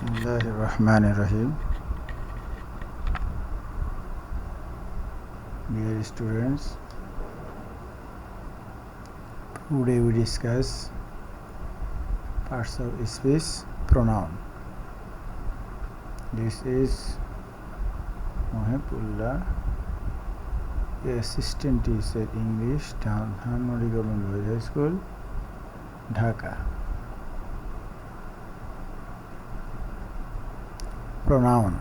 Bismillahirrahmanirrahim. Dear students, today we discuss parts of speech pronoun. This is Mohibullah, assistant teacher English, Dhanmodi Government Boys High School, Dhaka. Pronoun.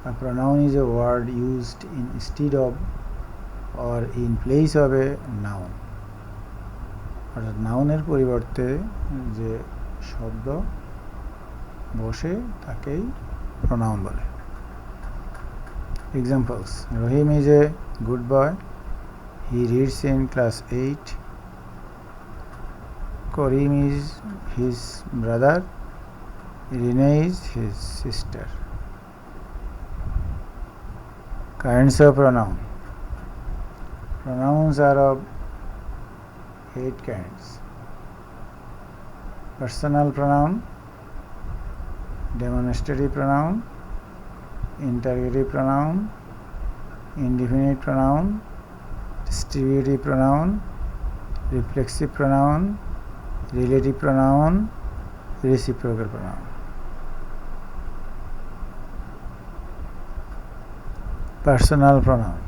A pronoun is a word used instead of or in place of a noun. অর্থাৎ নাউনের পরিবর্তে যে শব্দ বসে তাকেই pronoun বলে। Examples: Rahim is a good boy. He reads in class 8. Karim is his brother. Rina is his sister. Kinds of pronoun. Pronouns are of 8 kinds. Personal pronoun, demonstrative pronoun, interrogative pronoun, indefinite pronoun, distributive pronoun, reflexive pronoun, relative pronoun, reciprocal pronoun. Personal pronoun.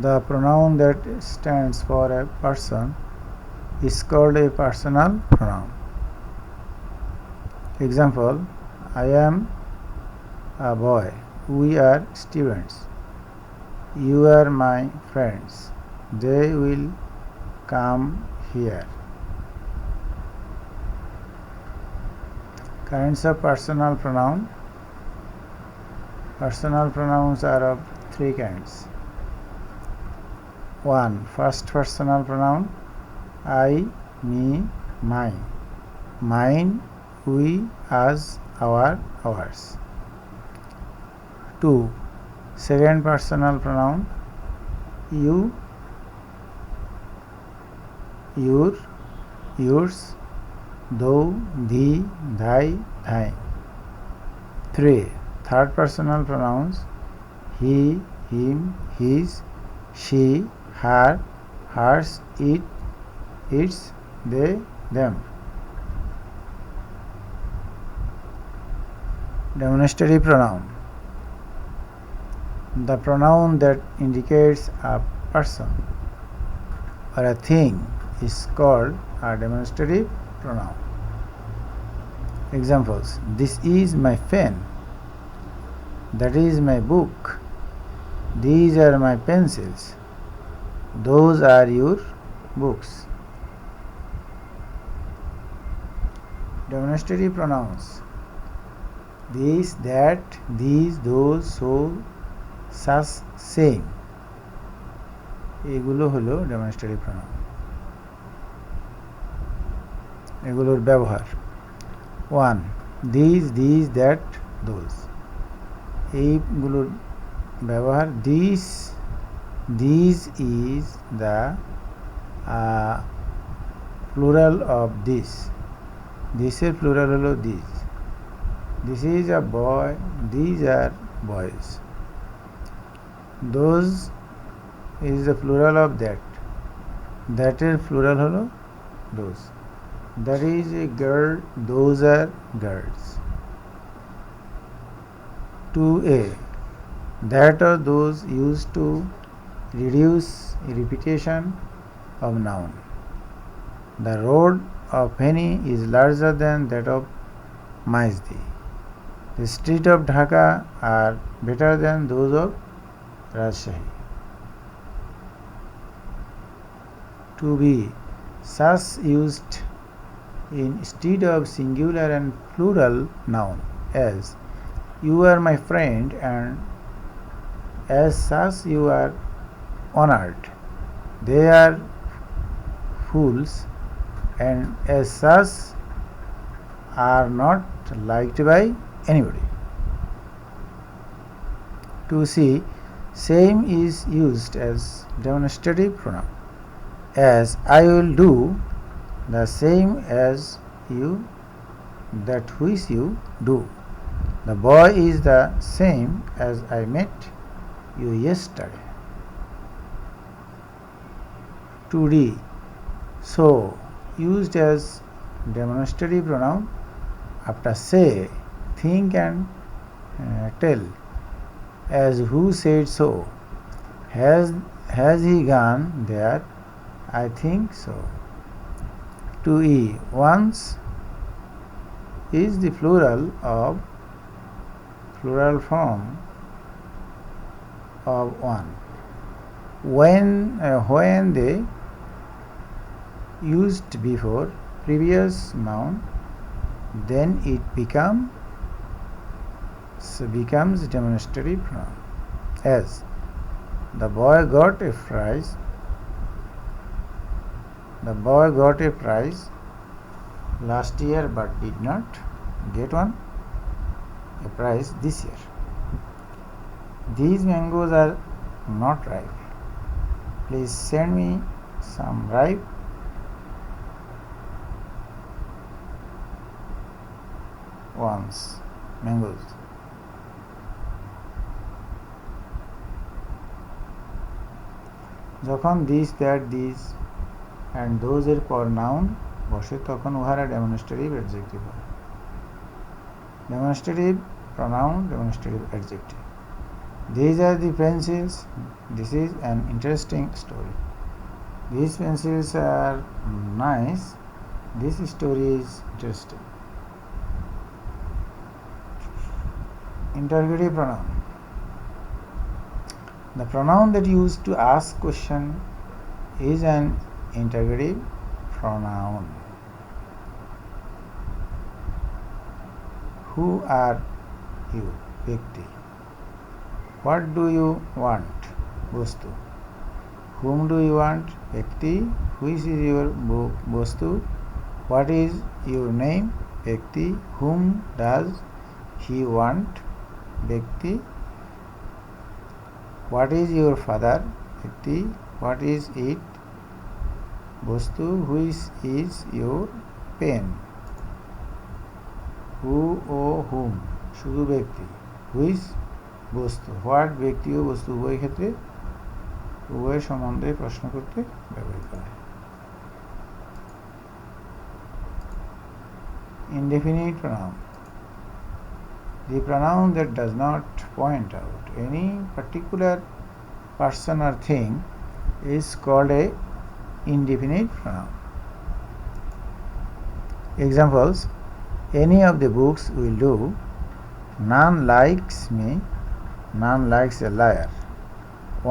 The pronoun that stands for a person is called a personal pronoun. Example: I am a boy. We are students. You are my friends. They will come here. Kinds of personal pronoun. Personal pronouns are of 3 kinds. 1. First personal pronoun: I, me, mine. Mine, we, us, our, ours. 2. Second personal pronoun: you, your, yours, thou, thee, thy, thine. 3. Third personal pronouns: he, him, his, she, her, hers, it, its, they, them. Demonstrative pronoun. The pronoun that indicates a person or a thing is called a demonstrative pronoun. Examples: this is my pen. That is my book. These are my pencils. Those are your books. Demonstrative pronouns: this, that, these, those, so, such, same. এগুলো হলো demonstrative pronoun. এগুলোর ব্যবহার: 1. These, that, those. এইগুলোর ব্যবহার: these is the plural of this. This এর plural হলো these. This is a boy. These are boys. Those is the plural of that. That এর plural হলো those. That is a girl. Those are girls. 2a. That or those used to reduce repetition of noun. The road of Feni is larger than that of Maizdi. The streets of Dhaka are better than those of Rajshahi. 2b. Such used instead of singular and plural noun, as you are my friend, and as such you are honored. They are fools, and as such are not liked by anybody. 2c. Same is used as demonstrative pronoun, as I will do the same as you that which you do. The boy is the same as I met you yesterday. 2D. So, used as demonstrative pronoun after say, think and tell. As who said so? Has he gone there? I think so. 2E. Once is the plural form of one. When they used before previous noun, then it becomes demonstrative pronoun. As the boy got a prize. The boy got a prize last year but did not get a prize this year. These mangoes are not ripe. Please send me some ripe mangoes. যখন this that this and those এর পর noun বসে তখন উহারা demonstrative adjective হয়। Demonstrative pronoun, demonstrative adjective. These are the pencils. This is an interesting story. These pencils are nice. This story is interesting. Interrogative pronoun. The pronoun that used to ask question is an interrogative pronoun. Who are you? Vyakti. What do you want? Bostu. Whom do you want? Vyakti. Which is your bostu? What is your name? Vyakti. Whom does he want? Vyakti. What is your father? Vyakti. What is it? Bostu. Which is your pen? Who or whom? শুধু ব্যক্তি। Which বস্তু। What ব্যক্তি ও বস্তু উভয় ক্ষেত্রে উভয় সম্বন্ধে প্রশ্ন করতে ব্যবহৃত হয়। Indefinite pronoun. The pronoun that does not point out any particular person or thing is called a indefinite pronoun. Examples: any of the books will do. None likes me. None likes a liar.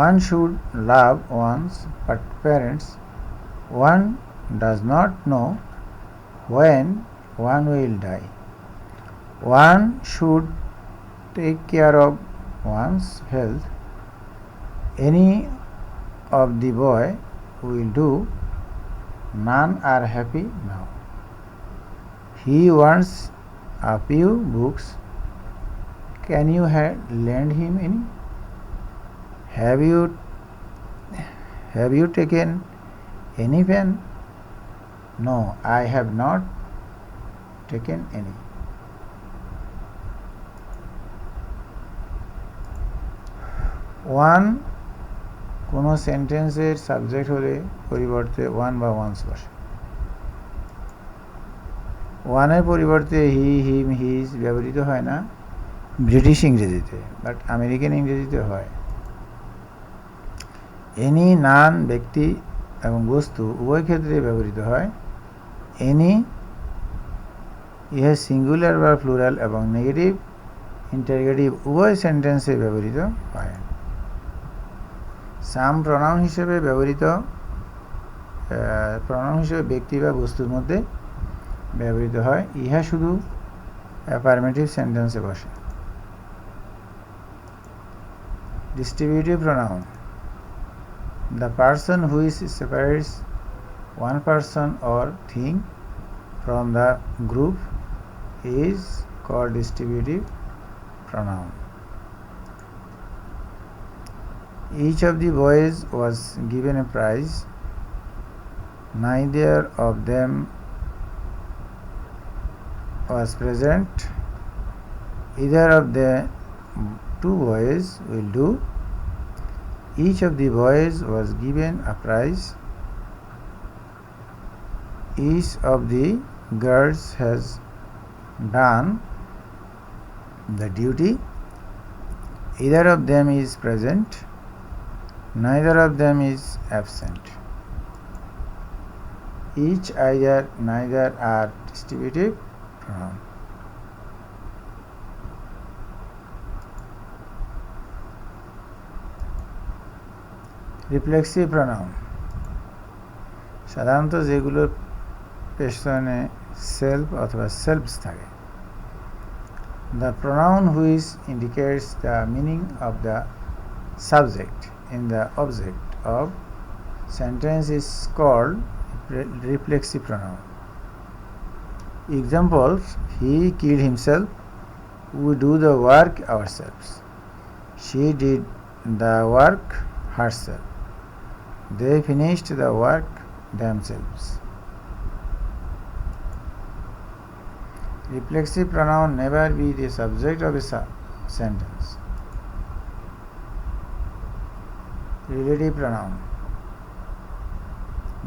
One should love one's parents. One does not know when one will die. One should take care of one's health. Any of the boy will do. None are happy now. He wants a few books. Can you lend him any? Have you taken any pen? No, I have not taken any. One কোনো সেন্টেন্সের subject হলে পরিবর্তে one বা once বসে। ওয়ানের পরিবর্তে হি, হিম, his ব্যবহৃত হয় না ব্রিটিশ ইংরেজিতে, বাট আমেরিকান ইংরেজিতে হয়। এনি, নান ব্যক্তি এবং বস্তু উভয় ক্ষেত্রে ব্যবহৃত হয়। এনি ইহা সিঙ্গুলার বা প্লুরাল এবং নেগেটিভ, ইন্টারগেটিভ উভয় সেন্টেন্সে ব্যবহৃত হয়। সাম প্রনাউন হিসেবে ব্যক্তি বা বস্তুর মধ্যে ব্যবহৃত হয়। ইহা শুধু অ্যাফার্মেটিভ সেন্টেন্সে বসে। Distributive pronoun. The person who separates one person or thing from the group is called distributive pronoun. Each of the boys was given a prize. Neither of them was present, either of the two boys will do. Each of the boys was given a prize. Each of the girls has done the duty. Either of them is present. Neither of them is absent. Each, either, neither are distributive pronoun. Reflexive pronoun সাধারণত যেগুলোর পেছনে self অথবা selves থাকে। The pronoun which indicates the meaning of the subject in the object of sentence is called reflexive pronoun. Examples: he killed himself. We do the work ourselves. She did the work herself. They finished the work themselves. Reflexive pronoun never be the subject of a sentence. Relative pronoun.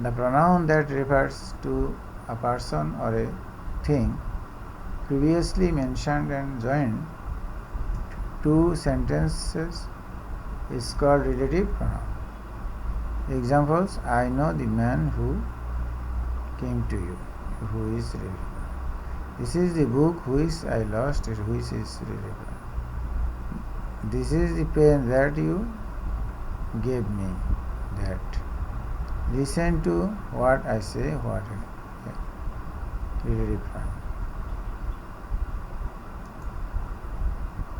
The pronoun that refers to a person or a thing previously mentioned and joined to sentences is called relative pronoun. Examples: I know the man who came to you, who is relative. This is the book which I lost, which is relative. This is the pen that you gave me, that. Listen to what I say, what relative pronoun.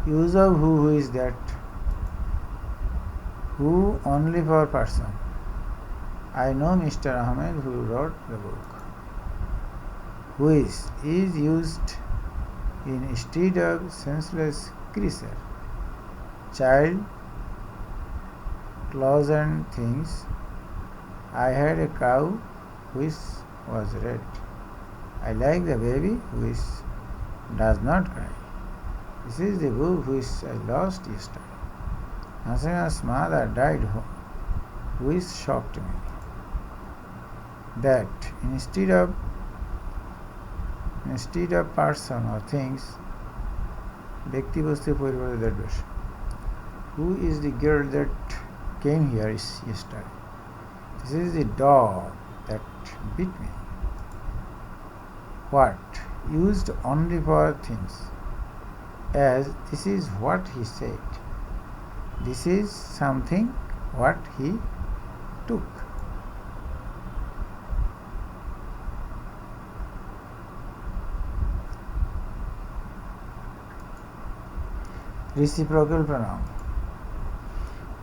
Use of who is that. Who only for person. I know Mr. Ahmed who wrote the book. Who is used instead of senseless creature. Child, clothes and things. I had a cow which was red. I like the baby which does not cry. This is the book which I lost yesterday. Hasina's mother died, which shocked me. That instead of person or things, ব্যক্তি বস্তুর পরিবর্তে that বসে। Who is the girl that came here yesterday? This is the dog that bit me. What? Used only for things, as this is what he said. This is something what he took. Reciprocal pronoun.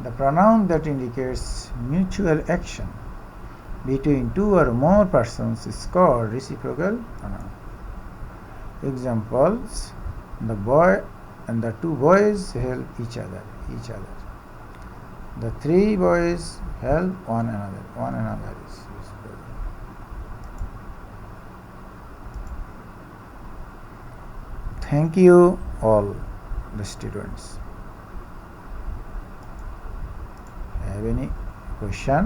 The pronoun that indicates mutual action between two or more persons is called reciprocal pronoun. Examples: the boy and the two boys help each other. The three boys help one another is reciprocal. Thank you all the students. Have any question?